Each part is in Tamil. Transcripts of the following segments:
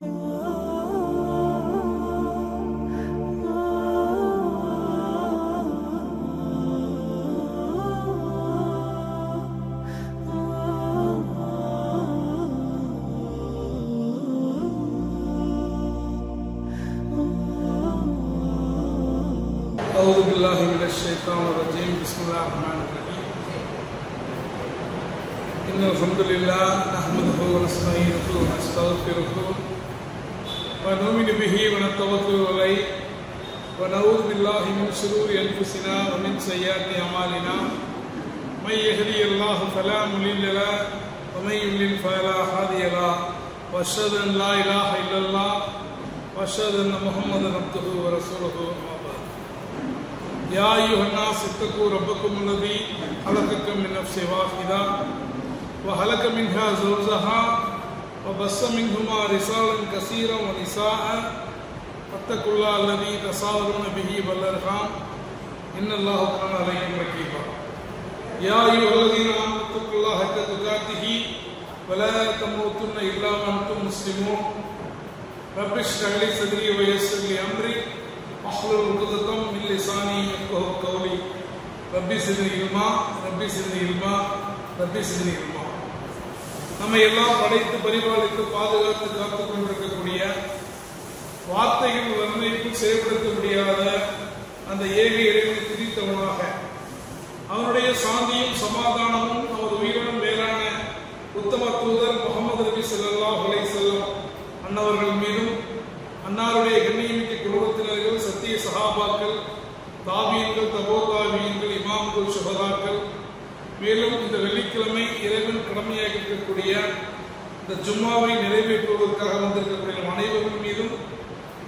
أعوذ بالله من الشيطان الرجيم بسم الله الرحمن الرحيم إن الحمد لله نحمده ونستعينه ونستغفره ونؤمن به ونتوكل عليه ونعوذ بالله من شرور أنفسنا ومن سيئات أعمالنا من يهدي الله فلا مضل له ومن يضلل فلا هادي له وأشهد أن لا إله إلا الله وأشهد أن محمدا عبده ورسوله يا أيها الناس اتقوا ربكم الذي خلقكم من نفس واحدة وخلق منها زوجها وبث منهما رجالا كثيرا ونساء واتقوا الله الذي تساءلون به والأرحام إن الله كان عليكم رقيبا يا أيها الذين آمنوا اتقوا الله حق تقاته ولا تموتن إلا وأنتم مسلمون رب اشرح لي صدري ويسر لي أمري واحلل عقدة من لساني يفقهوا قولي ربي زدني علما ربي زدني علما ربி زدني علما. நம்ம எல்லாம் படைத்து பரிபாலித்து பாதுகாத்து காத்துக் கொண்டிருக்கக்கூடிய வார்த்தைகள் வன்மைக்கும் செயல்படுத்த முடியாத அந்த ஏக இறைவனை துதித்தவனாக அவனுடைய சாந்தியும் சமாதானமும் அவர் உயிரினும் மேலான உத்தம தூதர் முகமது நபி ஸல்லல்லாஹு அலைஹி வஸல்லம் அன்னவர்கள் மீதும் அன்னாருடைய கண்ணியமிக்க குடும்பத்தினர்கள் சத்திய சஹாபாக்கள் தாபீன்கள் தபோ தாபீன்கள் இமாம்கள் சுஹதாக்கள் மேலும் இந்த வெள்ளிக்கிழமை இறைவன் கடமையாக இருக்கக்கூடிய இந்த ஜும்மாவை நிறைவேற்றுவதற்காக வந்திருக்கக்கூடிய அனைவர்கள் மீதும்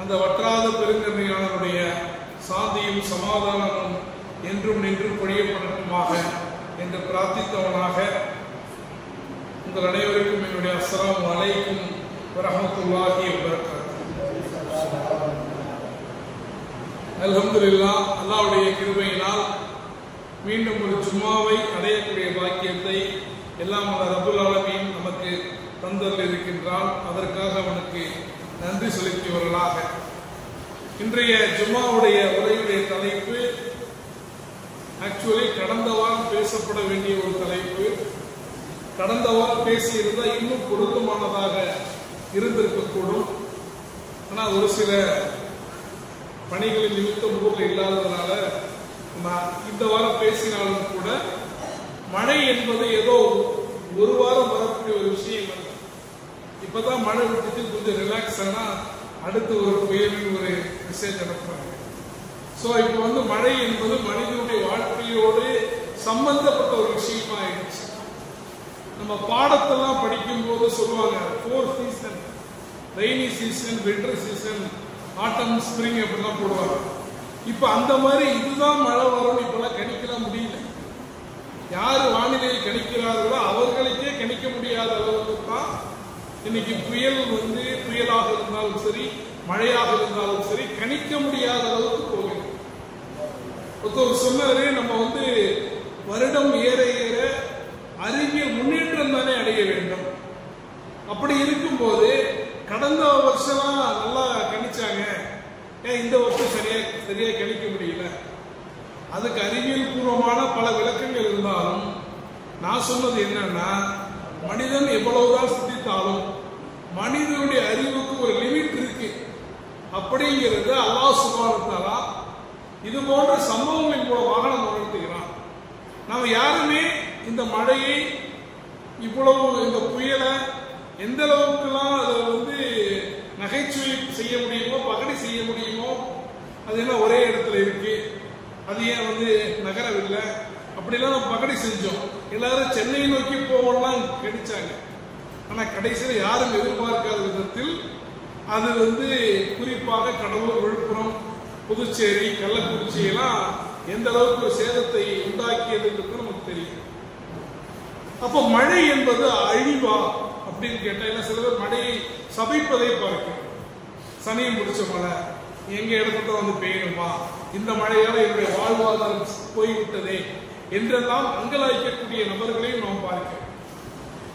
அந்த வற்றாத பெருங்கருணையாளருடைய சாந்தியும் சமாதானமும் என்றும் நின்றும் பொழியப்படட்டுமாக என்று பிரார்த்தித்தவனாக உங்கள் அனைவருக்கும் என்னுடைய அஸ்ஸலாமு அலைக்கும் வரஹ்மத்துல்லாஹி வபரகாத்துஹு. அல்ஹம்துலில்லாஹ், அல்லாஹ்வுடைய கிருபையினால் மீண்டும் ஒரு ஜும்மாவை அடையக்கூடிய பாக்கியத்தை எல்லாம் ரப்புல் ஆலமீன் நமக்கு தந்தல் இருக்கின்றான். அதற்காக அவனுக்கு நன்றி செலுத்தியவர்களாக இன்றைய ஜும்மாவுடைய உரையுடைய தலைப்பு ஆக்சுவலி கடந்த வாரம் பேசப்பட வேண்டிய ஒரு தலைப்பு. கடந்த வாரம் பேசியிருந்தால் இன்னும் பொருத்தமானதாக இருந்திருக்கக்கூடும். ஆனால் ஒரு சில பணிகளின் நிமித்தம் ஊரில் இல்லாததுனால இந்த வாரம் பேசினாலும் கூட மழை என்பது ஏதோ ஒரு வாரம் வரக்கூடிய ஒரு விஷயம் அல்ல. இப்பதான் மழை விட்டுட்டு கொஞ்சம் ரிலாக்ஸ் ஆனா அடுத்து ஒரு புயலின் ஒரு மெசேஜ் அனுப்புறாங்க. ஸோ இப்போ மழை என்பது மனிதனுடைய வாழ்க்கையோடு சம்பந்தப்பட்ட ஒரு விஷயமா ஆயிடுச்சு. நம்ம பாடத்தெல்லாம் படிக்கும் போது சொல்லுவாங்க 4 season, rainy season, winter season, autumn, spring அப்படிலாம் போடுவாங்க. இப்ப அந்த மாதிரி இதுதான் மழை வரும் இப்பெல்லாம் கணிக்கலாம் முடியல. யாரு வானிலையை கணிக்கிறார்களோ அவர்களுக்கே கணிக்க முடியாத அளவுக்கு தான் இன்னைக்கு புயல் புயலாக இருந்தாலும் சரி, மழையாக இருந்தாலும் சரி, கணிக்க முடியாத அளவுக்கு போகுது. ஒருத்தர் சொன்னாரு, நம்ம வருடம் ஏற ஏற அறிவியல் முன்னேற்றம் தானே அடைய வேண்டும். அப்படி இருக்கும்போது கடந்த வருஷம் நல்லா கணிச்சாங்க, ஏன் இந்த வருஷம் சரியா கணிக்க முடியல? அதுக்கு அறிவியல் பூர்வமான பல விளக்கங்கள் இருந்தாலும் நான் சொன்னது என்னன்னா, மனிதன் எவ்வளவுதான் சிந்தித்தாலும் மனிதனுடைய அறிவுக்கு ஒரு லிமிட் இருக்கு. அப்படிங்கிறது அல்லாஹ் சுப்ஹானஹு வ தஆலா இது போன்ற சம்பவங்களின் மூலமாக நம்ம உணர்த்துகிறான். நாம் யாருமே இந்த மழையை இவ்வளவு இந்த புயலை எந்த அளவுக்குலாம் அதை நகைச்சுவை செய்ய முடியுமோ, பகடி செய்ய முடியுமோ, அது என்ன ஒரே இடத்துல இருக்கு, அது ஏன் நகரவில்லை, அப்படிலாம் நம்ம பகடி செஞ்சோம். எல்லாரும் சென்னை நோக்கி போவோம்லாம் கணிச்சாங்க. ஆனா கடைசியில் யாரும் எதிர்பார்க்காத விதத்தில் அது குறிப்பாக கடலூர், விழுப்புரம், புதுச்சேரி, கள்ளக்குறிச்சி எல்லாம் எந்த அளவுக்கு ஒரு சேதத்தை உண்டாக்கியதுன்றது நமக்கு தெரியும். அப்போ மழை என்பது அழிவா அப்படின்னு கேட்டா, சில பேர் மழையை சபிப்பதை பார்க்கிறோம். சனியும் பிடிச்ச மழை, எங்க இடத்துல பெய்யணுமா, இந்த மழையால என்னுடைய வாழ்வாதாரம் போய்விட்டதே என்றெல்லாம் அங்கலாய்க்கக்கூடிய நபர்களையும் நாம் பார்க்கிறோம்.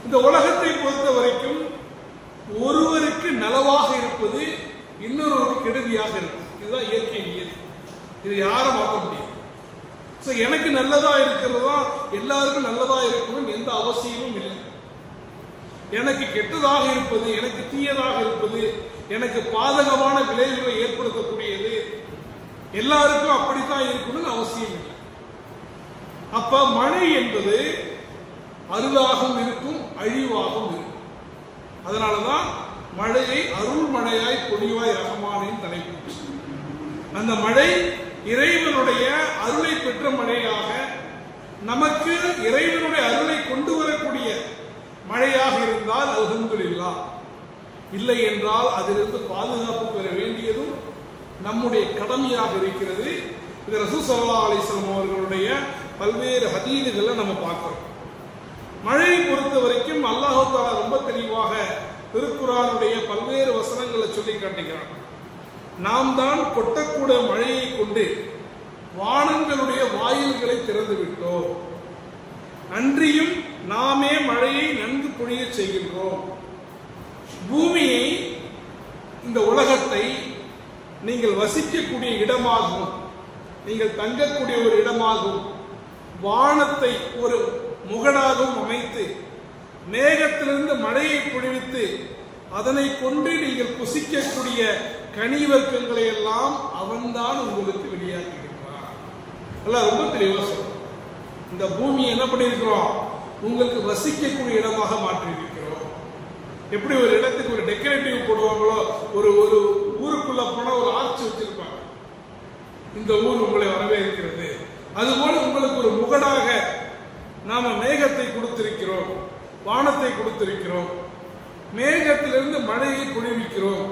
இந்த உலகத்தை பொறுத்த வரைக்கும் ஒருவருக்கு நலவாக இருப்பது இன்னொருவருக்கு கெடுதியாக இருக்கும். இதுதான் இயற்கை நியதி. இது யாரும் மாற்ற முடியும். எனக்கு நல்லதா இருக்கிறதா எல்லாருக்கும் நல்லதா இருக்கணும் எந்த அவசியமும் இல்லை. எனக்கு கெட்டதாக இருப்பது, எனக்கு தீயதாக இருப்பது, எனக்கு பாதகமான விளைவுகளை ஏற்படுத்தக்கூடியது எல்லாருக்கும் அப்படித்தான் இருக்கணும்னு அவசியம் இல்லை. அப்ப மழை என்பது அருளாகவும் இருக்கும், அழிவாகவும் இருக்கும். அதனாலதான் மழையை அருள் மழையாய் பொழிவாய் ரஹ்மானின் தலைப்பு. அந்த மழை இறைவனுடைய அருளை பெற்ற மழையாக, நமக்கு இறைவனுடைய அருளை கொண்டு வரக்கூடிய மழையாக இருந்தால் அல்ஹம்துலில்லாஹ், இல்லை என்றால் அதிலிருந்து பாதுகாப்பு பெற வேண்டியதும் நம்முடைய கடமையாக இருக்கிறது. இது ரசூல் ஸல்லல்லாஹு அலைஹி வஸல்லம் அவர்களுடைய பல்வேறு ஹதீதுகளை நம்ம பார்க்கிறோம். மழையை பொறுத்த வரைக்கும் அல்லாஹ் தஆலா ரொம்ப தெளிவாக திருக்குர்ஆனுடைய பல்வேறு வசனங்களை சொல்லி காட்டுகிறான். நாம் தான் கொட்டக்கூட மழையை கொண்டு வானங்களுடைய வாயில்களை திறந்து விட்டோம், அன்றியும் நாமே மழையை நன்கு பொழிய செய்கின்றோம். பூமியை, இந்த உலகத்தை நீங்கள் வசிக்கக்கூடிய இடமாகவும் நீங்கள் தங்கக்கூடிய ஒரு இடமாகவும் வானத்தை ஒரு முகடாகவும் அமைத்து மேகத்திலிருந்து மழையை பொழிவித்து அதனை கொண்டு நீங்கள் புசிக்கக்கூடிய கனிவர்க்கங்களை எல்லாம் அவன்தான் உங்களுக்கு வெளியாக்குகின்றான். ரொம்ப தெளிவா சொல்றோம். இந்த பூமியை என்ன பண்ணிருக்கிறோம், உங்களுக்கு வசிக்கக்கூடிய இடமாக மாற்றிருக்கிறோம். எப்படி ஒரு இடத்துக்கு ஒரு டெக்கரேட்டிவ் போடுவாங்களோ, ஒரு ஒரு ஊருக்குள்ள போனா ஒரு ஆர்ச் வச்சிருப்பாங்க, இந்த ஊர் உங்களை வரவேற்கிறது. அதுபோல உங்களுக்கு ஒரு முகடாக நாம மேகத்தை கொடுத்திருக்கிறோம், வானத்தை கொடுத்திருக்கிறோம், மேகத்திலிருந்து மழையை பொழிவிக்கிறோம்.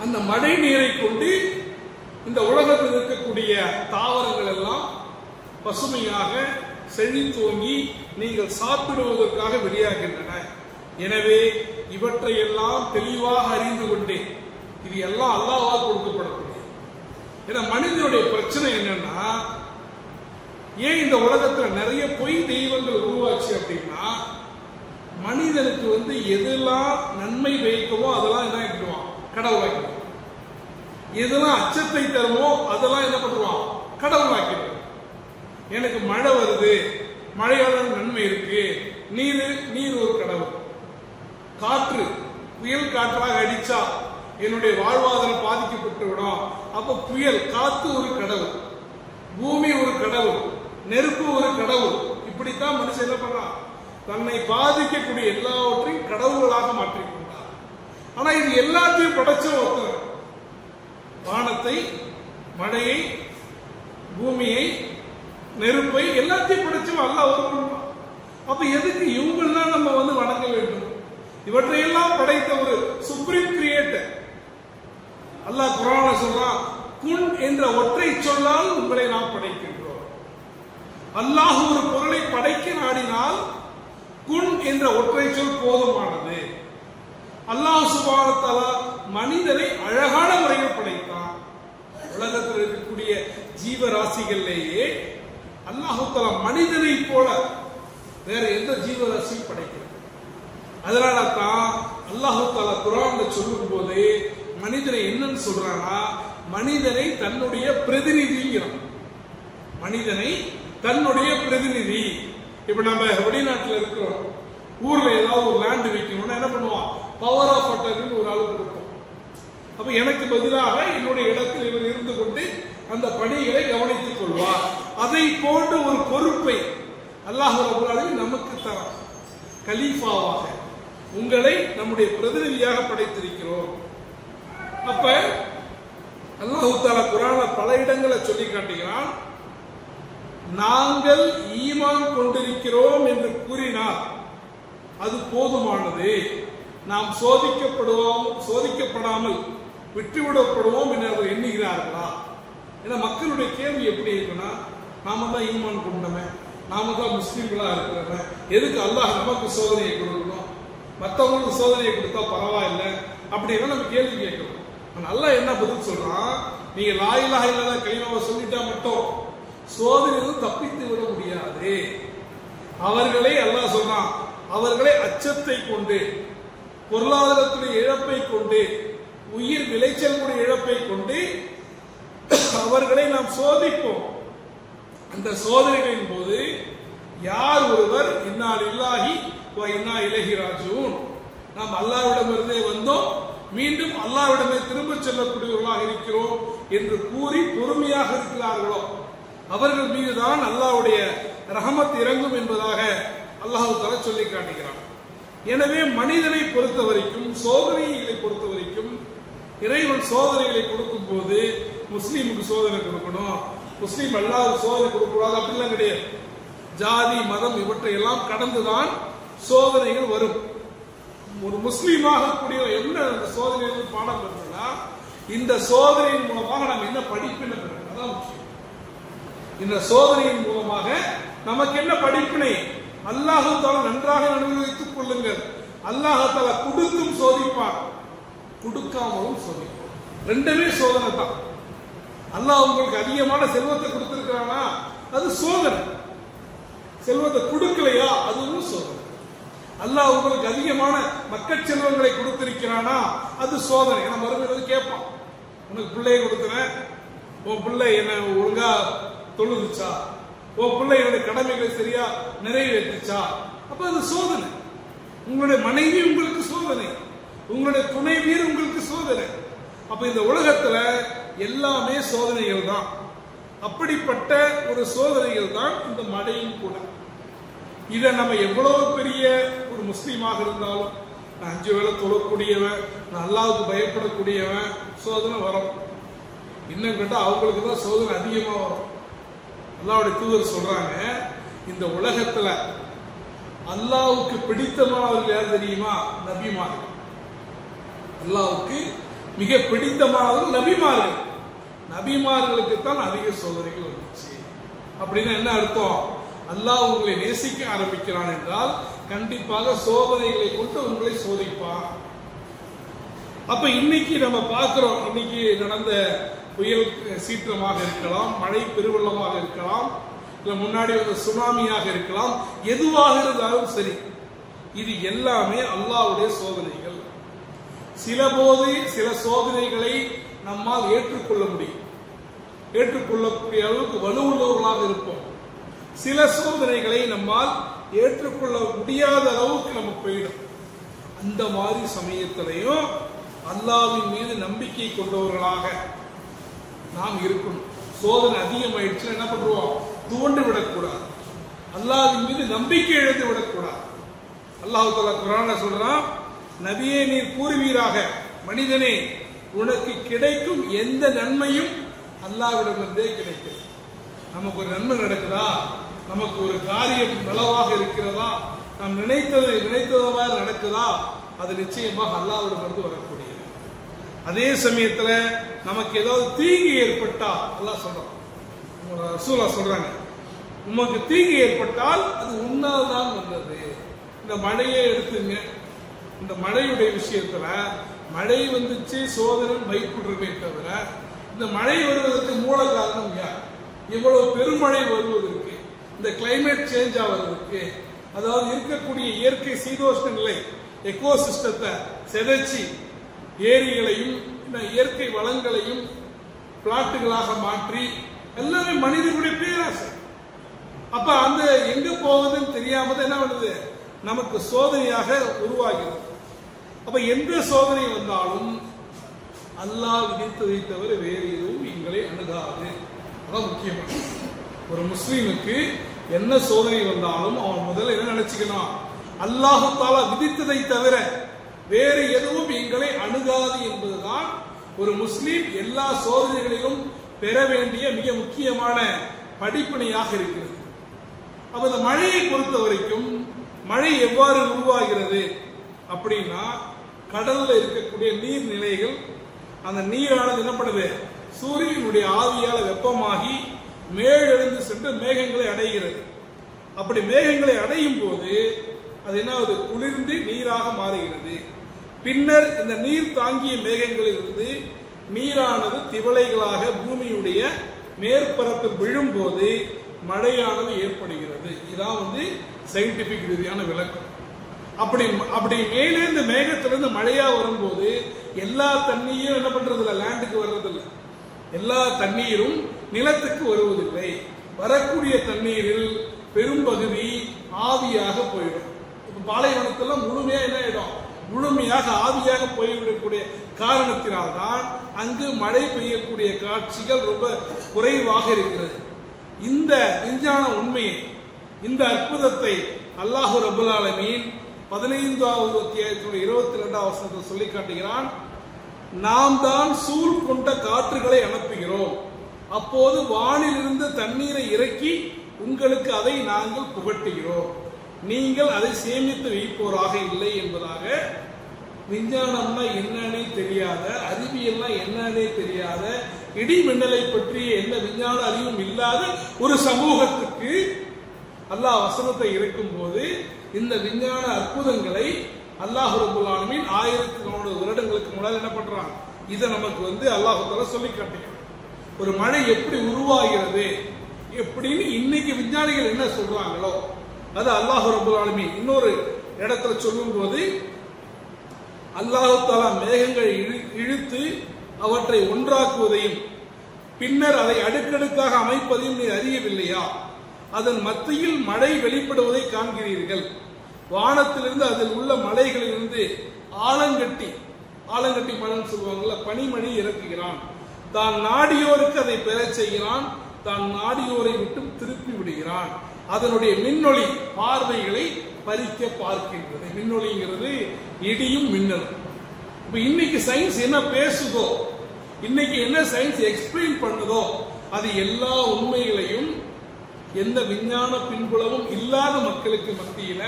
அந்த மழை நீரை கொண்டு இந்த உலகத்தில் இருக்கக்கூடிய தாவரங்கள் எல்லாம் பசுமையாக செழித்தோங்கி நீங்கள் சாப்பிடுவதற்காக வெளியாகின்றன. எனவே இவற்றை எல்லாம் தெளிவாக அறிந்து கொண்டேன். இது எல்லாம் அல்லாஹ்வால் கொடுக்கப்படக்கூடிய. ஏன்னா மனிதனுடைய பிரச்சனை என்னன்னா, ஏன் இந்த உலகத்துல நிறைய பொய் தெய்வங்கள் உருவாச்சு அப்படின்னா, மனிதனுக்கு எதெல்லாம் நன்மை வைக்கவோ அதெல்லாம் என்ன ஆக்கிடுவான், கடவுளாக்கிடுவான். எதெல்லாம் அச்சத்தை தருமோ அதெல்லாம் என்ன பண்ணுவான், கடவுளாக்கிடுவான். எனக்கு மழை வருது, மழையால நன்மை இருக்கு, நீர் ஒரு கடவுள். காற்று புயல் காற்றாக அடிச்சா என்னுடைய வாழ்வாதாரம் பாதிக்கப்பட்டு விடும், அப்ப புயல் காத்து ஒரு கடவுள், பூமி ஒரு கடவுள், நெருப்பு ஒரு கடவுள். இப்படித்தான் மனுஷன் என்ன பண்றான், தன்னை பாதிக்கக்கூடிய எல்லாவற்றையும் கடவுள்களாக மாற்றிக்கொண்டார். ஆனா இது எல்லாத்தையும் படைச்ச ஒருத்தர், வானத்தை, மழையை, பூமியை, நெருப்பை எல்லாத்தையும் படைச்சவன் அல்லாஹ் ஒருவன். அப்ப எதுக்கு இவங்கெல்லாம் நம்ம வணங்க வேண்டும்? இவற்றையெல்லாம் படைத்த ஒரு சுப்ரீம் கிரியேட்டர் அல்லாஹ் குர்ஆன்ல சொல்றான், குன் என்ற ஒற்றை சொல்லால் உங்களை நாம் படைக்கின்றோம். அல்லாஹ் ஒரு பொருளை படைக்க நாடினால் குன் என்ற ஒற்றை சொல் போதுமானது. அல்லாஹ் சுப்ஹானஹு வ தஆலா மனிதனை அழகான முறையில் படைத்தான். உலகத்தில் இருக்கக்கூடிய ஜீவராசிகளிலேயே அல்லாஹ் தஆலா மனிதனை போல வேற எந்த ஜீவராசியும் படைக்கிறது. அதனால தான் அல்லாஹ் தஆலா குர்ஆன்ல சொல்லும் போது மனிதனை என்னன்னு சொல்றானா, மனிதனை தன்னுடைய பிரதிநிதிங்கிறான். மனிதனை தன்னுடைய பிரதிநிதி. இப்ப நம்ம வெளிநாட்டில் இருக்கிறோம், ஊர்ல ஏதாவது ஒரு லேண்ட் விற்கணும்னா என்ன பண்ணுவான், பவர் ஆஃப் அட்டர்னி ஒரு ஆளு கொடுப்போம். அப்ப எனக்கு பதிலாக என்னுடைய இடத்தில் இவர் இருந்து கொண்டு அந்த பணிகளை கவனித்துக் கொள்வார். அதை போன்ற ஒரு பொறுப்பை அல்லாஹ் ரப்பல் ஆலமீன் நமக்கு தரான். கலீஃபாவாக உங்களை நம்முடைய பிரதிநிதியாக படைத்திருக்கிறோம். அப்ப அல்லாஹ் தஆலா குர்ஆன்ல பல இடங்களை சொல்லி காட்டுகிறான். நாங்கள் ஈமான் கொண்டிருக்கிறோம் என்று கூறினால் அது போதுமானது. நாம் சோதிக்கப்படாமல் விட்டுவிடப்படுவோம் என்று அவர் எண்ணுகிறார்களா? ஏன்னா மக்களுடைய கேள்வி எப்படி இருக்குன்னா, நாம தான் ஈமான் கொண்டவன், நாம தான் முஸ்லீம்களா இருக்கிறவன், எதுக்கு அல்லாஹ் நமக்கு சோதனையை கொடுக்கணும், மற்றவங்களுக்கு சோதனையை கொடுத்தா பரவாயில்லை அப்படின்னா நம்ம கேள்வி கேட்கணும். அல்லாஹ் என்ன பதில் சொல்றான், நீங்க லா இலாஹ இல்லல்லாஹ் கலிமாவை சொல்லிட்டா மட்டும் சோதனையிலிருந்து தப்பித்து விட முடியாது. அவர்களை அல்லாஹ் சொல்றான், அவர்களை அச்சத்தை கொண்டு பொருளாதாரத்துடைய இழப்பை கொண்டு, உயிர் விளைச்சலுடைய இழப்பை கொண்டு அவர்களை நாம் சோதிப்போம். அந்த சோதனைகளின் போது யார் ஒருவர் இன்னா லில்லாஹி வ இன்னா இலைஹி ராஜிஊன், நாம் அல்லாஹ்விடமிருந்தே வந்தோம், மீண்டும் அல்லாஹ்விடமே திரும்ப செல்லக்கூடியவர்களாக இருக்கிறோம் என்று கூறி பொறுமையாக இருக்கிறார்களோ அவர்கள் மீதுதான் அல்லாஹ்வுடைய ரஹமத் இறங்கும் என்பதாக அல்லாஹ் தஆலா சொல்லி காட்டுகிறான். எனவே மனிதனை பொறுத்த வரைக்கும், சோதனைகளை பொறுத்த வரைக்கும், இறைவன் சோதனைகளை கொடுக்கும் போது முஸ்லீமுக்கு சோதனை கொடுக்கணும், முஸ்லீம் அல்லாத சோதனை கொடுக்கக்கூடாது அப்படிலாம் கிடையாது. ஜாதி மதம் இவற்றை எல்லாம் கடந்துதான் சோதனைகள் வரும். ஒரு முஸ்லீமாக கூடிய என்ன சோதனைகள் பாடம் பெறணும்னா, இந்த சோதனையின் மூலமாக நாம் என்ன படிப்பினை பெறணும், அதான் முக்கியம். இந்த சோதனையின் மூலமாக நமக்கு என்ன படிப்பினை, அல்லாஹ் தஆலா நன்றாக அனுபவித்துக் கொள்ளுங்கள். அல்லாஹ் தஆலா கொடுத்தும் சோதிப்பான், கொடுக்காமலும் சோதிப்பான். ரெண்டுமே சோதனை தான். அல்லாஹ் உங்களுக்கு அதிகமான செல்வத்தை கொடுத்திருக்கிறானா அது சோதனை, செல்வத்தை கொடுக்கலையா அதுவும் சோதனை. அல்லாஹ் உங்களுக்கு அதிகமான மக்கள் செல்வங்களை கொடுத்திருக்கிறானா அது சோதனை. ஏன்னா மறுபடியும் கேட்பான், உனக்கு பிள்ளையை கொடுத்துறேன், உன் பிள்ளை என்ன ஒழுங்கா தொழுதுச்சா, உன் பிள்ளை என்னுடைய கடமைகளை சரியா நிறைவேற்றுச்சா, அப்ப அது சோதனை. உங்களுடைய மனைவி உங்களுக்கு சோதனை, உங்களுடைய துணைவியர் உங்களுக்கு சோதனை. அப்ப இந்த உலகத்துல எல்லாமே சோதனைகள் தான். அப்படிப்பட்ட ஒரு சோதனைகள் தான் இந்த மழையும் கூட. இதை நம்ம எவ்வளவு பெரிய ஒரு முஸ்லீமாக இருந்தாலும், நான் 5 வேளை தொழக்கூடியவன், நான் அல்லாஹ்வுக்கு பயப்படக்கூடியவன், சோதனை வரும். இன்னும் கேட்டா அவங்களுக்கு தான் சோதனை அதிகமா வரும். அல்லாஹ்வுடைய தூதர் சொல்றாங்க, இந்த உலகத்துல அல்லாஹ்வுக்கு பிடித்தமானவர்கள் யார் தெரியுமா? நபிமார்கள். அல்லாஹ்வுக்கு மிக பிடித்தமானவர்கள் நபிமார்கள். நபிமார்களுக்கு தான் அதிக சோதனைகள் வந்துச்சு. அப்படின்னா என்ன அர்த்தம்? அல்லாஹ் உங்களை நேசிக்க ஆரம்பிக்கிறான் என்றால் கண்டிப்பாக சோதனைகளை கொண்டு உங்களை சோதிப்பான். அப்ப இன்னைக்கு நம்ம பார்க்கிறோம், இன்னைக்கு நடந்த புயல் சீற்றமாக இருக்கலாம், மழை பெருவெள்ளமாக இருக்கலாம், இல்ல முன்னாடி வந்த சுனாமியாக இருக்கலாம், எதுவாக இருந்தாலும் சரி, இது எல்லாமே அல்லாஹ்வுடைய சோதனைகள். சில போது சில சோதனைகளை நம்மால் ஏற்றுக்கொள்ள முடியும், ஏற்றுக்கொள்ளக்கூடிய அளவுக்கு வலுவுள்ளவர்களாக இருப்போம். சில சோதனைகளை நம்மால் ஏற்றுக்கொள்ள முடியாத அளவுக்கு நம்ம போயிடும். அந்த மாதிரி சமயத்திலையும் அல்லாஹ்வின் மீது நம்பிக்கை கொண்டவர்களாக நாம் இருக்கணும். சோதனை அதிகமாயிடுச்சுன்னா என்ன பண்ணுவோம்? துவண்டு விடக்கூடாது, அல்லாஹ்வின் மீது நம்பிக்கை இழந்து விடக்கூடாது. அல்லாஹ் தஆலா குர்ஆன்ல சொல்றான், நபியே நீர் கூறுவீராக, மனிதனே உனக்கு கிடைக்கும் எந்த நன்மையும் அல்லாஹ்விடமிருந்தே கிடைக்கும். நமக்கு ஒரு நன்மை நடக்குதா, நமக்கு ஒரு காரியம் நலவாக இருக்கிறதா, நாம் நினைத்ததாக நடக்குதா, அது நிச்சயமாக அல்லாஹ்விடமிருந்து வரக்கூடியது. அதே சமயத்துல நமக்கு ஏதாவது தீங்கு ஏற்பட்டா, அல்லாஹ் சொல்றான், ரசூலா சொல்றாங்க, உமக்கு தீங்கு ஏற்பட்டால் அது உன்னால் தான் வந்தது. இந்த மழையை எடுத்துங்க, இந்த மழையுடைய விஷயத்துல மழை வந்துச்சு சோதனை பயப்படுறமே தவிர, இந்த மழை வருவதற்கு மூல காரணம் யார்? இவ்வளவு பெருமழை வருவதற்கு, இந்த கிளைமேட் சேஞ்ச் ஆவதற்கு, அதாவது இருக்கக்கூடிய இயற்கை சீதோஷ்ண நிலை எக்கோசிஸ்டத்தை சிதைச்சி ஏரிகளையும் இயற்கை வளங்களையும் பிளாட்டுகளாக மாற்றி எல்லாமே மனிதனுடைய பேராசை. அப்ப அந்த எங்க போவதுன்னு தெரியாம என்ன பண்ணுது, நமக்கு சோதனையாக உருவாகிறது. அப்ப எந்த சோதனை வந்தாலும் அல்லாஹ் விதித்ததை தவிர வேறு எதுவும் எங்களை அணுகாது. அதான் முக்கியமான. ஒரு முஸ்லீமுக்கு என்ன சோதனை வந்தாலும் அவன் முதல்ல என்ன நினைச்சுக்கணும், அல்லாஹ் தஆலா விதித்ததை தவிர வேறு எதுவும் எங்களை அணுகாது என்பதுதான் ஒரு முஸ்லீம் எல்லா சோதனைகளிலும் பெற வேண்டிய மிக முக்கியமான படிப்பினையாக இருக்கிறது. அப்ப இந்த மழையை பொறுத்த வரைக்கும் மழை எவ்வாறு உருவாகிறது அப்படின்னா, கடல்ல இருக்கக்கூடிய நீர்நிலைகள், அந்த நீரானது என்ன பண்ணுது, சூரியனுடைய ஆவியால வெப்பமாகி மேலெழுந்து சென்று மேகங்களை அடைகிறது. அப்படி மேகங்களை அடையும் போது அது என்ன ஆகுது, குளிர்ந்து நீராக மாறுகிறது. பின்னர் இந்த நீர் தாங்கிய மேகங்களில் இருந்து நீரானது திவலைகளாக பூமியுடைய மேற்பரப்பில் விழும் போது மழையானது ஏற்படுகிறது. இதான் சயின்டிபிக் ரீதியான விளக்கம். அப்படி மேலே இந்த மேகத்திலிருந்து மழையா வரும்போது எல்லா தண்ணியும் என்ன பண்றது இல்ல, லேண்டுக்கு வர்றதில்லை. எல்லா தண்ணீரும் நிலத்துக்கு வருவதில்லை. வரக்கூடிய தண்ணீரில் பெரும்பகுதி ஆவியாக போயிடும். இப்ப பாலைவனத்தெல்லாம் முழுமையா என்ன ஆயிடும், முழுமையாக ஆவியாக போய்விடக்கூடிய காரணத்தினால்தான் அங்கு மழை பெய்யக்கூடிய காட்சிகள் ரொம்ப குறைவாக இருக்கிறது. இந்த விஞ்ஞான உண்மையை, இந்த அற்புதத்தை அல்லாஹு ரப்பல் ஆலமீன் 15வது அத்தியாயத்தினுடைய 22வது வசனத்தில் சொல்லி காட்டுகிறான். நாம் தான் சூழ் கொண்ட காற்றுகளை அனுப்புகிறோம், அப்போது வானிலிருந்து தண்ணீரை இறக்கி உங்களுக்கு அதை நாங்கள் புகட்டுகிறோம், நீங்கள் அதை சேமித்து வைப்போராக இல்லை என்பதாக விஞ்ஞானம்னா என்னன்னே தெரியாத, அறிவியல்னா என்னன்னே தெரியாத, இடி மின்னலை பற்றி எந்த விஞ்ஞான அறிவும் இல்லாத ஒரு சமூகத்துக்கு அல்லாஹ் வசனத்தை இறக்கும் போது இந்த விஞ்ஞான அற்புதங்களை அல்லாஹ் ரப்பல் ஆலமீன் 1400 வருடங்களுக்கு முன்னால் என்ன பண்றான், இதை நமக்கு அல்லாஹ் தஆலா சொல்லி காட்டுகிறான். ஒரு மழை எப்படி உருவாகிறது எப்படின்னு இன்னைக்கு விஞ்ஞானிகள் என்ன சொல்றாங்களோ அது அல்லாஹ் ரப்பல் ஆலமீன் இன்னொரு இடத்துல சொல்லும் போது, அல்லாஹ் தஆலா மேகங்களை இழுத்து அவற்றை ஒன்றாக்குவதையும் பின்னர் அதை அடுக்கடுக்காக அமைப்பதையும் நீ அறியவில்லையா, அதன் மத்தியில் மழை வெளிப்படுவதை காண்கிறீர்கள், வானத்திலிருந்து அதில் உள்ள மலைகளிலிருந்து ஆலங்கட்டி மழைன்னு சொல்லுவாங்கல்ல, பனிமணி இறக்குகிறான், தான் நாடியோருக்கு அதை பெறச் செய்கிறான், தான் நாடியோரை விட்டு திருப்பி விடுகிறான், அதனுடைய மின்னொளி பார்வைகளை பறிக்க பார்க்கின்றது. மின்னொளிங்கிறது இடியும் மின்னலும். இப்ப இன்னைக்கு சயின்ஸ் என்ன பேசுதோ, இன்னைக்கு என்ன சயின்ஸ் எக்ஸ்பிளைன் பண்ணுதோ, அது எல்லா உண்மைகளையும் எந்த விஞ்ஞான பின்புலமும் இல்லாத மக்களுக்கு மத்தியில,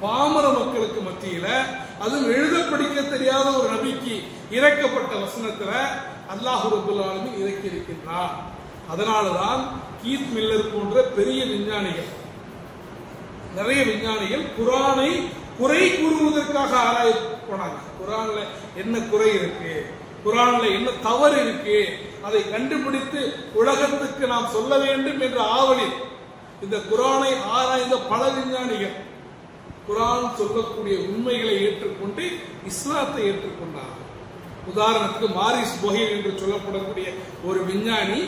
பாமர மக்களுக்கு மத்தியில, அதுவும் எழுத படிக்க தெரியாத ஒரு நபிக்கு இறக்கப்பட்ட வசனத்துல அல்லாஹ் ரப்பல் ஆலமீன் இறக்கி இருக்கின்றார். அதனாலதான் கீத் மில்லர் போன்ற பெரிய விஞ்ஞானிகள், நிறைய விஞ்ஞானிகள் குர்ஆனை குறை கூறுவதற்காக ஆராய போனாங்க. குர்ஆன்ல என்ன குறை இருக்கு, குர்ஆன்ல என்ன தவறு இருக்கு, அதை கண்டுபிடித்து உலகத்துக்கு நாம் சொல்ல வேண்டும் என்ற ஆவலில் இந்த குர்ஆனை ஆராய்ந்த பல விஞ்ஞானிகள் குர்ஆன் சொல்லக்கூடிய உண்மைகளை ஏற்றுக்கொண்டு இஸ்லாத்தை ஏற்றுக்கொண்டார். உதாரணத்துக்கு மாரிஸ் போஹில் என்று சொல்லப்படக்கூடிய ஒரு விஞ்ஞானி,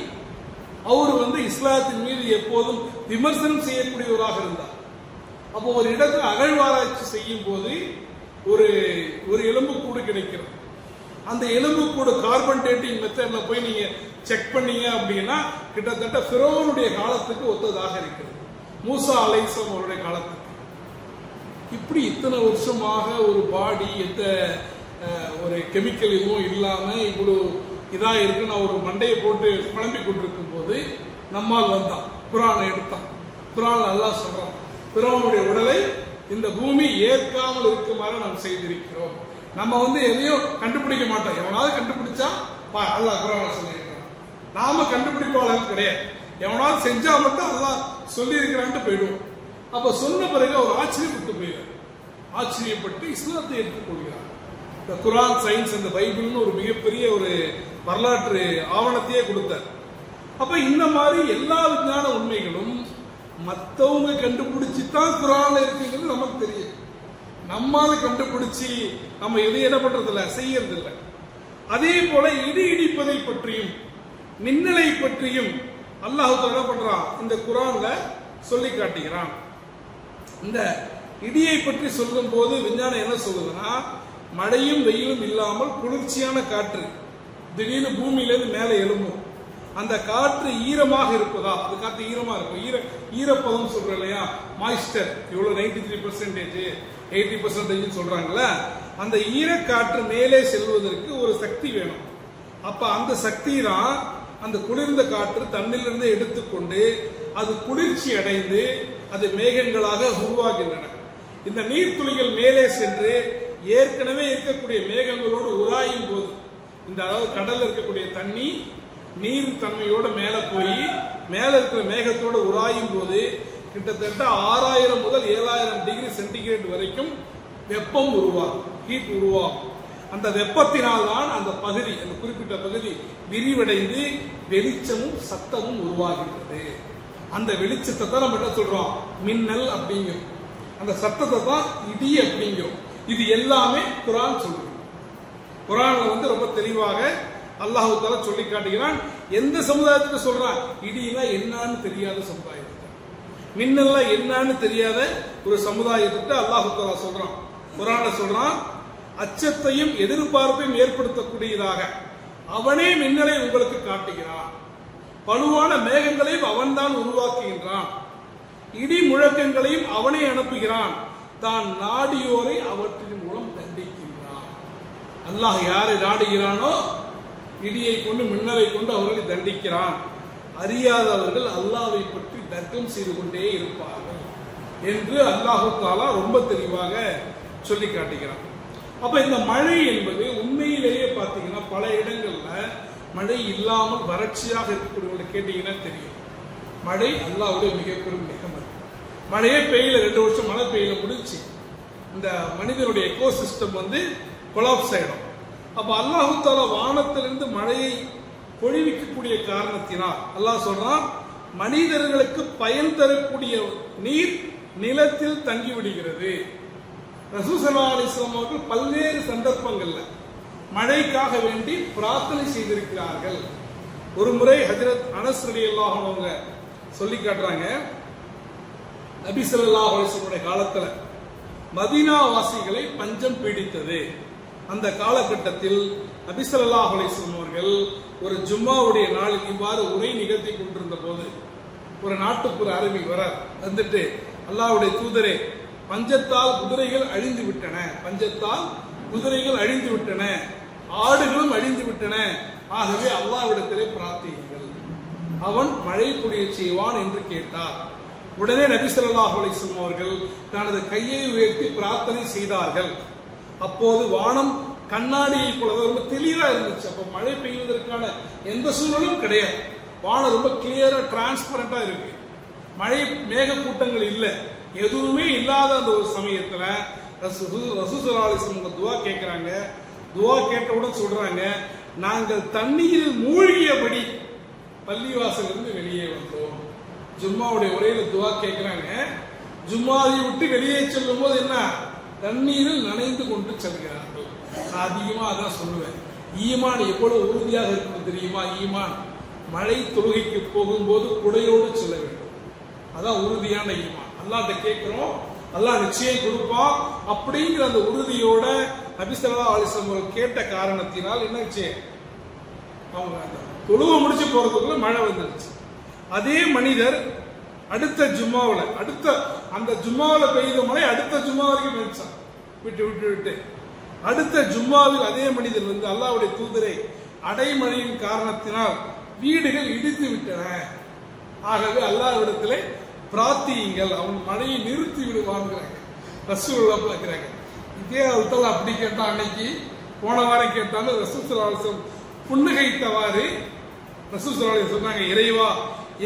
அவர் இஸ்லாத்தின் மீது எப்போதும் விமர்சனம் செய்யக்கூடியவராக இருந்தார். அப்போ ஒரு இடத்துல அகழ்வாராய்ச்சி செய்யும் போது ஒரு எலும்புக்கூடு கிடைக்கிறது. அந்த எலும்புக்கூடு கார்பன் டேட்டிங் மெத்தட்ல போய் நீங்க செக் பண்ணீங்க அப்படின்னா கிட்டத்தட்ட ஃபிரௌனுடைய காலத்துக்கு ஒத்ததாக இருக்கிறது, மூசா அலைஹிஸ்ஸலாம் அவருடைய காலத்துக்கு. இப்படி இத்தனை வருஷமாக ஒரு பாடி எந்த ஒரு கெமிக்கல் எதுவும் இல்லாம இவ்வளவு இதா இருக்குன்னு ஒரு மண்டையை போட்டு குழம்பி கொண்டிருக்கும் போது நம்மால் வந்தான், குர்ஆனை எடுத்தான். குர்ஆன் அல்லாஹ் சொல்றான், ஃபிரௌனுடைய உடலை இந்த பூமி ஏற்காமல் இருக்குமாறு நாம் செய்திருக்கிறோம். நம்ம எதையும் கண்டுபிடிக்க மாட்டோம், எவனாவது கண்டுபிடிச்சா அல்லாஹ் குர்ஆன்ல சொல்லியிருக்கிறான். நாம கண்டுபிடிப்பாளர்கள் கிடையாது, எவனாவது செஞ்சா மட்டும் அல்லாஹ் சொல்லி இருக்கிறான்ட்டு போயிடுவோம். அப்ப சொன்ன பிறகு அவர் ஆச்சரியப்பட்டு போயிடார், ஆச்சரியப்பட்டு இஸ்லாத்தை ஏற்றுக்கொள்கிறார். இந்த குர்ஆன் சயின்ஸ் இந்த பைபிள்னு ஒரு மிகப்பெரிய ஒரு வரலாற்று ஆவணத்தையே கொடுத்தார். அப்ப இந்த மாதிரி எல்லா விஞ்ஞான உண்மைகளும் மற்றவங்க கண்டுபிடிச்சுதான் குர்ஆன்ல இருக்குங்கிறது நமக்கு தெரியும். நம்மால கண்டுபிடிச்சு நம்ம எது என்ன பண்றது இல்ல, செய்யறது இல்லை. அதே போல இடி இடிப்பதை பற்றியும் மின்னலை பற்றியும் அல்லாஹ் என்ன பண்றான், இந்த குர்ஆன்ல சொல்லி காட்டுகிறான். இந்த இடியை பற்றி சொல்லும் போது விஞ்ஞானம் என்ன சொல்லுதுன்னா, மழையும் வெயிலும் இல்லாமல் குளிர்ச்சியான காற்று திடீர்னு பூமியிலிருந்து மேலே எழும்பும். அந்த காற்று ஈரமாக இருப்பதா, அது காற்று ஈரமா இருக்கும், ஈரப்பதம் சொல்றோம் இல்லையா, மாய்ஸ்டர் இவ்வளவு 93% 80% சொல்றாங்கல்ல, அந்த ஈரக்காற்று மேலே செல்வதற்கு ஒரு சக்தி வேணும். அப்ப அந்த சக்தி தான் அந்த குளிர்ந்த காற்று தண்ணிலிருந்து எடுத்துக்கொண்டு அது குளிர்ச்சி அடைந்து அது மேகங்களாக உருவாகின்றன. இந்த நீர்த்துளிகள் மேலே சென்று ஏற்கனவே இருக்கக்கூடிய மேகங்களோடு உராயும் போது, இந்த அதாவது கடல்ல இருக்கக்கூடிய தண்ணி நீர் தன்மையோட மேல போய் மேல இருக்கிற மேகத்தோட உராயும் போது கிட்டத்தட்ட 6000 முதல் 7000 டிகிரி சென்டிகிரேட் வரைக்கும் வெப்பம் உருவாகும், ஹீட் உருவாகும். அந்த வெப்பத்தினால் தான் அந்த பகுதி, அந்த குறிப்பிட்ட பகுதி விரிவடைந்து வெளிச்சமும் சத்தமும் உருவாகின்றது. அந்த வெளிச்சத்தை தான் நம்ம என்ன சொல்றோம், மின்னல் அப்படிங்கிறோம். அந்த சத்தத்தை தான் இடி அப்படிங்கிறோம். இது எல்லாமே குர்ஆன் சொல்லுது. குர்ஆன்ல ரொம்ப தெளிவாக அல்லாஹ் தஆலா சொல்லி காட்டுகிறான். எந்த சமுதாயத்துக்கு சொல்றான்? இடினா என்னன்னு தெரியாத சமுதாயத்துக்கு, மின்னல்லாம் என்னன்னு தெரியாத ஒரு சமுதாயத்துக்கு அல்லாஹ் தஆலா சொல்றான். குர்ஆன்ல சொல்றான், அச்சத்தையும் எதிர்பார்ப்பையும் ஏற்படுத்தக்கூடியதாக அவனே மின்னலை உங்களுக்கு காட்டுகிறான், பழுவான மேகங்களையும் அவன்தான் உருவாக்குகின்றான், இடி முழக்கங்களையும் அவனே அனுப்புகிறான், தான் நாடியோரை அவற்றின் மூலம் தண்டிக்கின்றான். அல்லாஹ் யாரை நாடுகிறானோ இடியை கொண்டு மின்னலை கொண்டு அவர்களை தண்டிக்கிறான். அறியாதவர்கள் அல்லாஹ்வை பற்றி தர்க்கம் செய்து கொண்டே இருப்பார்கள் என்று அல்லாஹ் தஆலா ரொம்ப தெளிவாக சொல்லி காட்டுகிறான். அப்ப இந்த மழை என்பது உண்மையிலேயே பார்த்தீங்கன்னா பல இடங்கள்ல மழை இல்லாமல் வறட்சியாக இருக்கக்கூடியவங்களை கேட்டீங்கன்னா தெரியும். மழை அல்லாஹ்வுடைய மிகப்பெரும் நிகமத். மழையே பெய்யல, 2 வருஷம் மழை பெய்யல, முடிச்சு இந்த மனிதனுடைய எக்கோசிஸ்டம் கொலாப்ஸ் ஆயிடும். அப்ப அல்லாஹ் தஆலா வானத்திலிருந்து மழையை பொழிவிக்கக்கூடிய காரணத்தினால் அல்லாஹ் சொல்றான், மனிதர்களுக்கு பயன் தரக்கூடிய நீர் நிலத்தில் தங்கி விடுகிறது. ரசூல் ஸல்லல்லாஹு அலைஹி வஸல்லம் அவர்கள் பல்வேறு சந்தர்ப்பங்கள்ல மழைக்காக வேண்டி பிரார்த்தனை செய்திருக்கிறார்கள். ஒரு முறை ஹஜ்ரத் அனஸ் ரலியல்லாஹு அன்ஹு அவங்க சொல்லி காட்டுறாங்க, நபி ஸல்லல்லாஹு அலைஹி வஸல்லம் காலத்துல மதீனா வாசிகளை பஞ்சம் பீடித்தது. அந்த காலகட்டத்தில் நபி ஸல்லல்லாஹு அலைஹி வஸல்லம் அவர்கள் ஒரு ஜும்மாவுடைய நாளில் இவ்வாறு உரை நிகழ்த்தி கொண்டிருந்த போது ஒரு நாட்டுப்புற அரபி வந்துட்டு, அல்லாஹ்வுடைய தூதரே, பஞ்சத்தால் குதிரைகள் அழிந்து விட்டன, பஞ்சத்தால் குதிரைகள் அழிந்து விட்டன, ஆடுகளும் அழிந்து விட்டன, ஆகவே அல்லாஹ்விடத்திலே பிரார்த்தியுங்கள், அவன் மழை பொழிய செய்வான் என்று கேட்டார். உடனே நபி ஸல்லல்லாஹு அலைஹி வஸல்லம் அவர்கள் தனது கையை உயர்த்தி பிரார்த்தனை செய்தார்கள். அப்போது வானம் கண்ணாடியை போல ரொம்ப தெளிவா இருந்துச்சு. அப்ப மழை பெய்வதற்கான எந்த சூழலும் கிடையாது. வானம் ரொம்ப கிளியரா டிரான்ஸ்பரண்டா இருக்கு. மழை மேக கூட்டங்கள் இல்லை, எதுவுமே இல்லாத அந்த ஒரு சமயத்துல ரசூல் ஸல்லல்லாஹு அலைஹி வஸல்லம் துஆ கேட்கிறாங்க. துஆ கேட்டவுடன் சொல்றாங்க, நாங்கள் தண்ணீரில் மூழ்கியபடி பள்ளிவாசலிருந்து வெளியே வந்தோம். ஜும்மாவுடைய உரையில துஆ கேட்கிறாங்க. ஜும்மாவை விட்டு வெளியே செல்லும் போது என்ன, தண்ணீரில் நனைந்து கொண்டு செல்கிறார்கள். நான் அதிகமா அதான் சொல்லுவேன், ஈமான் எவ்வளவு உறுதியாக இருக்கும் தெரியுமா? ஈமான் மழை தொழுகைக்கு போகும்போது குடையோடு செல்ல வேண்டும், அதான் உறுதியான ஈமான். அல்லாஹ்ட்ட கேட்கிறோம், அல்லாஹ் நிச்சயம் கொடுப்பான் அப்படிங்கிற அந்த உறுதியோட நபி ஸல்லல்லாஹு அலைஹி வஸல்லம் கேட்ட காரணத்தினால் என்னாச்சு, அவங்க தொழுவ முடிச்சு போறதுக்குள்ள மழை வந்துருச்சு. அதே மனிதர் அடுத்த ஜும்மாவுல, அந்த ஜும்மாவுல பெய்த மழை அடுத்த ஜும்மா வரைக்கும் பெய்ச்சான், விட்டு விட்டு விட்டு. அடுத்த ஜும்மாவில் அதே மனிதர் அல்லாஹ்வுடைய தூதரை, அடைமழையின் காரணத்தினால் வீடுகள் இடித்து விட்டன, ஆகவே அல்லாஹ்விடத்திலே பிரார்த்தியுங்கள், அவன் மழையை நிறுத்தி விடுவாங்கிறாங்க. ரசூலுல்லாஹ் பார்க்கிறாங்க. இதே அல்தல் அப்படி கேட்டா, அன்னைக்கு போன வாரம் கேட்டாலும் ரசூல் ஸல்லல்லாஹு அலைஹி வஸல்லம் புன்னகைத்தவாறு ரசூல் ஸல்லல்லாஹு அலைஹி வஸல்லம் சொன்னாங்க, இறைவா,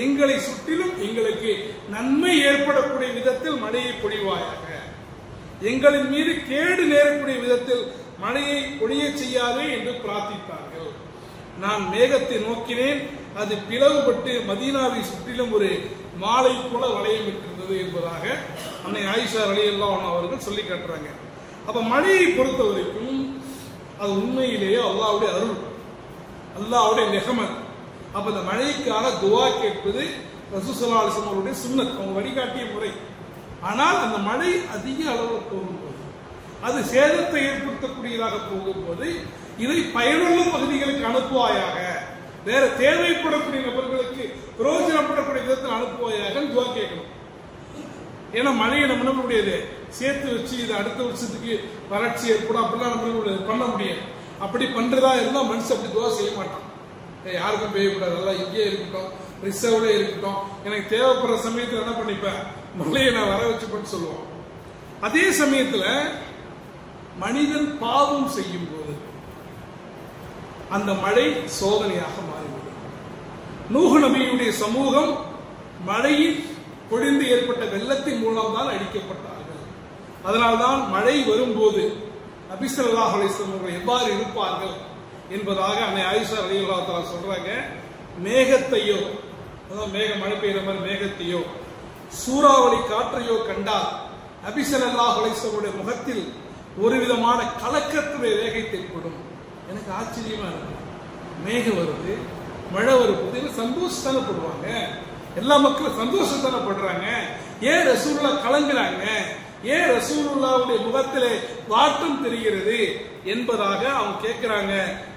எங்களை சுற்றிலும் எங்களுக்கு நன்மை ஏற்படக்கூடிய விதத்தில் மழையை பொழிவாயாக, எங்களின் மீது கேடு நேரக்கூடிய விதத்தில் மழையை பொழிய செய்யாதே என்று பிரார்த்தித்தார்கள். நான் மேகத்தை நோக்கினேன், அது பிளவுபட்டு மதீனாவை சுற்றிலும் ஒரு மாலை போல வளையம் இருந்தது என்பதாக அன்னை ஆயிஷா ரலியல்லாஹு அன்ஹா அவர்கள் சொல்லி காட்டுறாங்க. அப்ப மழையை பொறுத்த வரைக்கும் அது உண்மையிலேயே அல்லாஹ்வுடைய அருள், அல்லாஹ்வுடைய நிகமத். அப்ப இந்த மழைக்காக துஆ கேட்பது ரசூல் ஸல்லல்லாஹு அலைஹி வஸல்லம் அவருடைய சுன்னத், அவங்க வழிகாட்டிய முறை. ஆனால் அந்த மழை அதிக அளவில் போகும்போது, அது சேதத்தை ஏற்படுத்தக்கூடியதாக போகும்போது, இதை பயனுள்ள பகுதிகளுக்கு அனுப்புவாயாக, வேற தேவைப்படக்கூடிய நபர்களுக்கு பிரயோஜனப்படக்கூடிய விதத்தில் அனுப்புவாயாக துஆ கேட்கணும். ஏன்னா மழையை நம்ம நம்ப முடியாது, சேர்த்து வச்சு இது அடுத்த வருஷத்துக்கு வறட்சி ஏற்படும் அப்படிலாம் நம்ம பண்ண முடியாது. அப்படி பண்றதா இருந்தா மனுஷன் அப்படி துஆ செய்ய மாட்டான். யாருக்கும் பெய்யக்கூடாது, நல்லா இங்கே இருக்கட்டும், ரிசர்வ்ல இருக்கட்டும், எனக்கு தேவைப்படுற சமயத்தில் என்ன பண்ணிப்பேன், மழையை நான் வர வச்சுப்பேன்னு சொல்லுவோம். அதே சமயத்துல மனிதன் பாவம் செய்யும் போது அந்த மழை சோதனையாக மாறிவிடும். நூஹ் நபியுடைய சமூகம் மழையில் பொழிந்து ஏற்பட்ட வெள்ளத்தின் மூலம் தான் அழிக்கப்பட்டார்கள். அதனால்தான் மழை வரும்போது நபி ஸல்லல்லாஹு அலைஹி வஸல்லம் எவ்வாறு இருப்பார்கள் என்பதாக அன்னை ஆயிஷா ரலியல்லாஹு தஆலா சொல்றாங்க, மேகத்தையோ, அதாவது மேக மழை பெய்கிற மாதிரி மேகத்தையோ சூறாவளி காற்றையோ கண்டால் நபி ஸல்லல்லாஹு அலைஹி வஸல்லம் முகத்தில் ஒரு விதமான கலக்கத்துடைய ரேகை தென்படும். எனக்கு ஆச்சரியமா இருக்கு. மேகம் வருது, மழை வரும்போது சந்தோஷத்தானப்படுவாங்க, எல்லா மக்களும் சந்தோஷத்தானப்படுறாங்க. ஏன் ரசூலுல்லாஹ் கலங்குறாங்க, ஏன் ரசூலுல்லாஹ்வுடைய முகத்திலே வாட்டம் தெரிகிறது என்பதாக அவங்க கேட்கிறாங்க.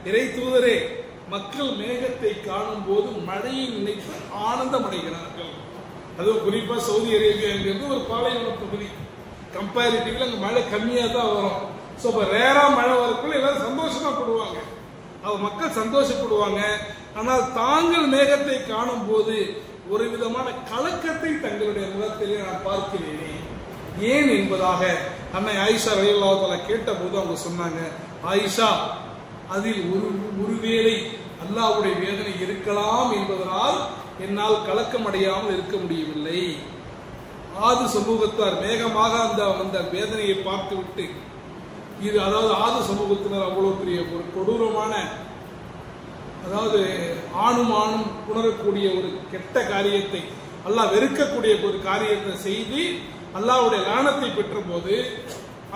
இறை தூதரே, மக்கள் மேகத்தை காணும் போது மழையை நினைத்து ஆனந்தம் அடைகிறார்கள். அதுவும் குறிப்பா சவுதி அரேபியாங்கிறது ஒரு பாலைவன பகுதி, கம்பேரிட்டிவ்ல அங்க மழை கம்மியா தான் வரும். சோ ரேரா மழை வரக்குள்ள எல்லாரும் சந்தோஷமா படுவாங்க, மக்கள் சந்தோஷப்படுவாங்க. ஆனால் தாங்கள் மேகத்தை காணும் போது ஒரு விதமான கலக்கத்தை தங்களுடைய முகத்திலே நான் பார்க்கிறேனே, ஏன் என்பதாக அன்னை ஆயிஷா ரலியல்லாஹு தஆலா கேட்ட போது அவங்க சொன்னாங்க, ஆயிஷா, அதில் ஒருவேளை அல்லாஹ்வுடைய வேதனை இருக்கலாம் என்பதனால் என்னால் கலக்கம் அடையாமல் இருக்க முடியவில்லை. ஆது சமூகத்தார் மேகமாக அந்த வேதனையை பார்த்து விட்டு, இது அதாவது ஆது சமூகத்தினர் அவ்வளவு பெரிய ஒரு கொடூரமான, அதாவது ஆணும் உணரக்கூடிய ஒரு கெட்ட காரியத்தை, அல்லாஹ் வெறுக்கக்கூடிய ஒரு காரியத்தை செய்து அல்லாஹ்வுடைய லானத்தை பெற்ற போது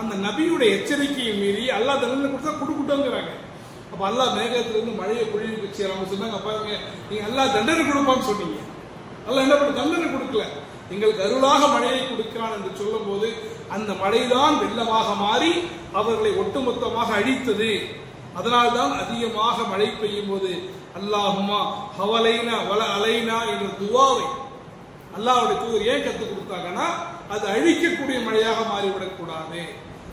அந்த நபியுடைய எச்சரிக்கையை மீறி அல்லாஹ் தண்டனை கொடுத்தா கொடுக்கட்டோங்கிறாங்க. அப்ப அல்லாஹ் மேகத்திலிருந்து மழையை பொழிவு வச்சு அவங்க சொன்னாங்க, பாருங்க, நீங்க அல்லாஹ் தண்டனை கொடுப்பான்னு சொன்னீங்க, அல்லாஹ் என்ன பண்ண தண்டனை கொடுக்கல, எங்களுக்கு அருளாக மழையை கொடுக்கிறான் என்று சொல்லும் போது அந்த மழைதான் வெள்ளமாக மாறி அவர்களை ஒட்டுமொத்தமாக அழித்தது. அதனால்தான் அதிகமாக மழை பெய்யும் போது அல்லாஹும்மா ஹவலைனா வல அலைனா என்ற துவாவை அல்லாஹ்வுடைய தூதர் ஏன் கற்றுக் கொடுத்தாங்கன்னா, அது அழிக்கக்கூடிய மழையாக மாறிவிடக் கூடாது.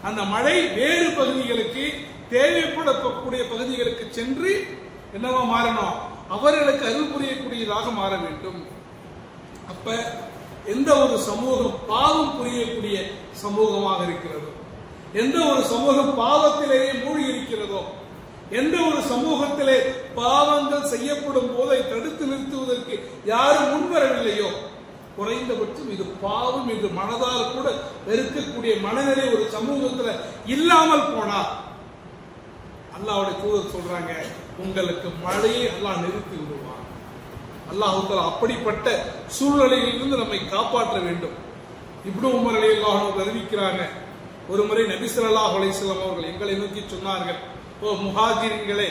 அந்த மழை வேறு பகுதிகளுக்கு, தேவைப்படக்கூடிய பகுதிகளுக்கு சென்று என்னவா மாறணும், அவர்களுக்கு அருள் புரியக்கூடியதாக மாற வேண்டும். அப்ப எந்த ஒரு சமூகம் பாவம் புரியக்கூடிய சமூகமாக இருக்கிறதோ, எந்த ஒரு சமூகம் பாவத்திலேயே மூழ்கி இருக்கிறதோ, எந்த ஒரு சமூகத்திலே பாவங்கள் செய்யப்படும் போதை தடுத்து நிறுத்துவதற்கு யாரும் முன்வரவில்லையோ, குறைந்தபட்சம் இது பாவம் என்று மனதால் கூட வெறுக்கக்கூடிய மனநிலை ஒரு சமூகத்துல இல்லாமல் போனார், அல்லாஹ்வுடைய தூதர் சொல்றாங்க, உங்களுக்கு மழையை அல்லாஹ் நிறுத்தி விடுவான். அல்லாஹ் தஆலா அப்படிப்பட்ட சூழ்நிலையில் இருந்து நம்மை காப்பாற்ற வேண்டும். இப்னு உமர் ரலியல்லாஹு அன்ஹு அறிவிக்கிறாங்க, ஒரு முறை நபி ஸல்லல்லாஹு அலைஹி வஸல்லம் அவர்கள் எங்களை நோக்கி சொன்னார்கள், ஓ முஹாஜிரின்களே,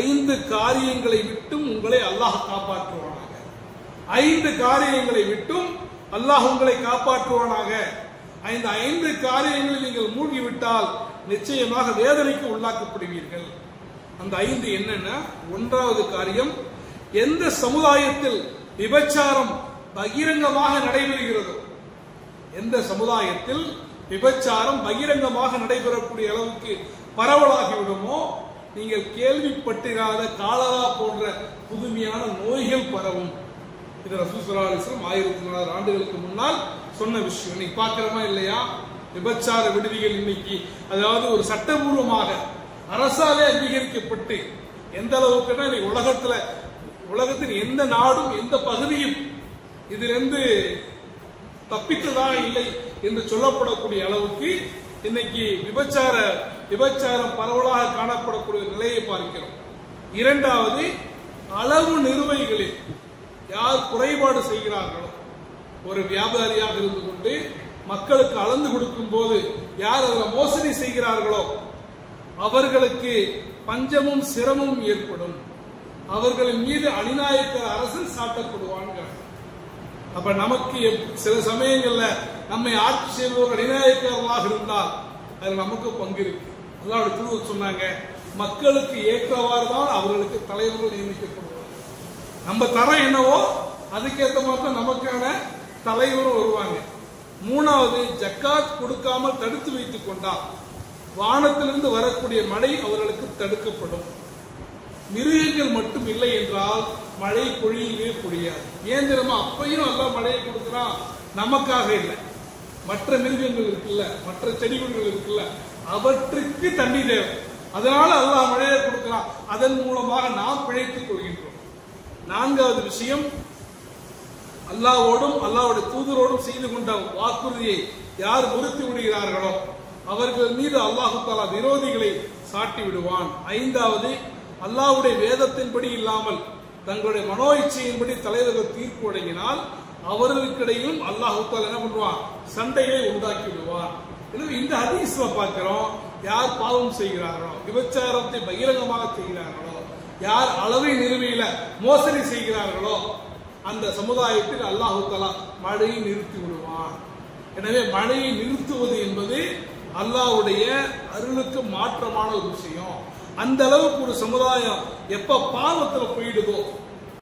5 காரியங்களை விட்டும் உங்களை அல்லாஹ் காப்பாற்றுவானாக, 5 காரியங்களை விட்டும் அல்லாஹ் உங்களை காப்பாற்றுவானாக. இந்த 5 காரியங்களில் நீங்கள் மூழ்கிவிட்டால் நிச்சயமாக வேதனைக்கு உள்ளாக்கப்படுவீர்கள். அந்த 5 என்னன்னா, 1வது காரியம், எந்த சமுதாயத்தில் விபச்சாரம் பகிரங்கமாக நடைபெறுகிறதோ, எந்த சமுதாயத்தில் விபச்சாரம் பகிரங்கமாக நடைபெறக்கூடிய அளவுக்கு பரவலாகிவிடுமோ, நீங்கள் கேள்விப்பட்டிராத காலரா போன்ற புதுமையான நோய்கள் பரவும். இது ரசூல் ஸல்லல்லாஹு அலைஹி வஸல்லம் 1400 ஆண்டுகளுக்கு முன்னால் சொன்ன விஷயம். இன்னைக்கு பார்க்கிறோமா இல்லையா, விபச்சார விடுதிகள் இன்னைக்கு அதாவது ஒரு சட்டபூர்வமாக அரசாலே அங்கீகரிக்கப்பட்டு எந்த அளவுக்குன்னா உலகத்தின் எந்த நாடும் எந்த பகுதியும் இதிலிருந்து தப்பித்ததாக இல்லை என்று சொல்லப்படக்கூடிய அளவுக்கு இன்னைக்கு விபச்சாரம் பரவலாக காணப்படக்கூடிய நிலையை பார்க்கிறோம். 2வது, அளவு நிறுவைகளில் யார் குறைபாடு செய்கிறார்களோ, ஒரு வியாபாரியாக இருந்து கொண்டு மக்களுக்கு அளந்து கொடுக்கும் போது யார் அதில் மோசடி செய்கிறார்களோ அவர்களுக்கு பஞ்சமும் சிரமமும் ஏற்படும், அவர்களின் மீது அநியாயக்க அரசன் சாட்டப்படுவான்கள். அப்ப நமக்கு சில சமயங்கள்ல நம்மை ஆட்சி செய்வோர் அநியாயக்காரர்களாக இருந்தால் அதில் நமக்கு பங்கு இருக்கு. அல்லாஹ்வுடைய தூதர் சொன்னாங்க, மக்களுக்கு ஏற்றவாறு தான் அவர்களுக்கு தலைவர்கள் நியமிக்கப்படுவாங்க. நம்ம தரம் என்னவோ அதுக்கேற்ற மாதிரி நமக்கான தலைவரும் வருவாங்க. 3வது, ஜக்காத் கொடுக்காமல் தடுத்து வைத்துக் கொண்டால் வானத்திலிருந்து வரக்கூடிய மழை அவர்களுக்கு தடுக்கப்படும். மிருகங்கள் மட்டும் இல்லை என்றால் மழை பொழியவே பொழியாது. ஏன் தெரியுமா, அப்பையும் அல்லாஹ் மழையை கொடுக்கிறான், நமக்காக இல்லை, மற்ற மிருகங்கள் இருக்குல்ல, மற்ற செடிகள் இருக்குல்ல, அவற்றுக்கு தண்ணி தேவை, அதனால அல்லாஹ் மழையை கொடுக்கிறான், அதன் மூலமாக நாம் பிழைத்துக் கொள்கின்றோம். 4வது விஷயம், அல்லாஹ்வோடும் அல்லாஹ்வுடைய தூதரோடும் செய்து கொண்ட வாக்குறுதியை யார் முறித்து விடுகிறார்களோ அவர்கள் மீது அல்லாஹ் தஆலா விரோதிகளை சாட்டி விடுவான். 5வது, அல்லாஹ்வுடைய வேதத்தின்படி இல்லாமல் தங்களுடைய மனோ இச்சையின்படி தலைவர்கள் தீர்ப்பு வழங்கினால் அவர்களுக்கிடையிலும் அல்லாஹ் தஆலா என்ன பண்ணுவான், சண்டையை உண்டாக்கி விடுவான். எனவே இந்த ஹதீஸ்ல பார்க்கிறோம், யார் பாவம் செய்கிறார்களோ, விபச்சாரத்தை பகிரங்கமாக செய்கிறார்களோ, யார் அளவை நிறுவையில மோசடி செய்கிறார்களோ, அந்த சமுதாயத்தில் அல்லாஹ் தஆலா மழையை நிறுத்தி விடுவான். எனவே மழையை நிறுத்துவது என்பது அல்லாஹ்வுடைய அருளுக்கு மாற்றமான ஒரு விஷயம். அந்த அளவுக்கு ஒரு சமுதாயம் எப்ப பாவத்துல போயிடுதோ